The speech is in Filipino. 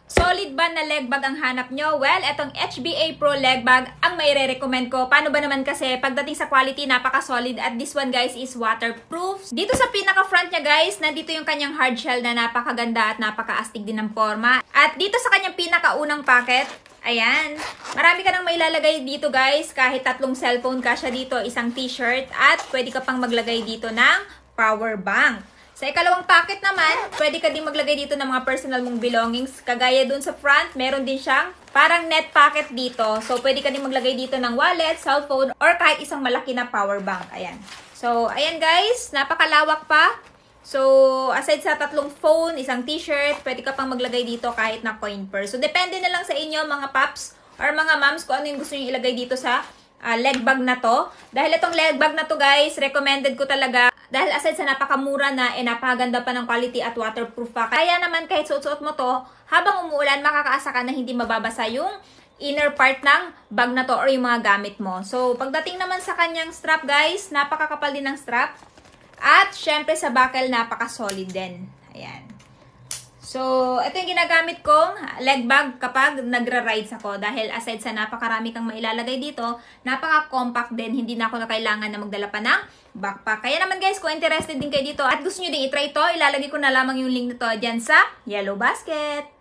Solid ba na leg bag ang hanap nyo? Well, etong HBA Pro leg bag ang may re-recommend ko. Paano ba naman kasi pagdating sa quality, napaka-solid. At this one guys is waterproof. Dito sa pinaka-front niya guys, nandito yung kanyang hard shell na napakaganda at napaka-astig din ng forma. At dito sa kanyang pinaka-unang packet, ayan, marami ka nang mailalagay dito guys. Kahit 3 cellphone kasya dito, isang t-shirt at pwede ka pang maglagay dito ng power bank. Sa ikalawang packet naman, pwede ka din maglagay dito ng mga personal mong belongings. Kagaya dun sa front, meron din siyang parang net pocket dito. So, pwede ka din maglagay dito ng wallet, cellphone, or kahit isang malaki na power bank. Ayan. So, ayan guys, napakalawak pa. So, aside sa 3 phone, isang t-shirt, pwede ka pang maglagay dito kahit na coin purse. So, depende na lang sa inyo mga paps or mga moms kung ano yung gusto nyo ilagay dito sa leg bag na to. Dahil itong leg bag na to guys, recommended ko talaga. Dahil aside sa napakamura na, napakaganda pa ng quality at waterproof pa. Kaya naman kahit suot-suot mo to, habang umuulan, makakaasa ka na hindi mababasa yung inner part ng bag na to or yung mga gamit mo. So, pagdating naman sa kanyang strap guys, napakakapal din ng strap. At syempre sa buckle, napaka-solid din. Ayan. So, ito yung ginagamit kong leg bag kapag nagra-rides ako. Dahil aside sa napakarami kang mailalagay dito, napaka-compact din. Hindi na ako na kailangan na magdala pa ng backpack. Kaya naman guys, kung interested din kayo dito at gusto nyo din itry ito, ilalagay ko na lamang yung link nito dyan sa Yellow Basket.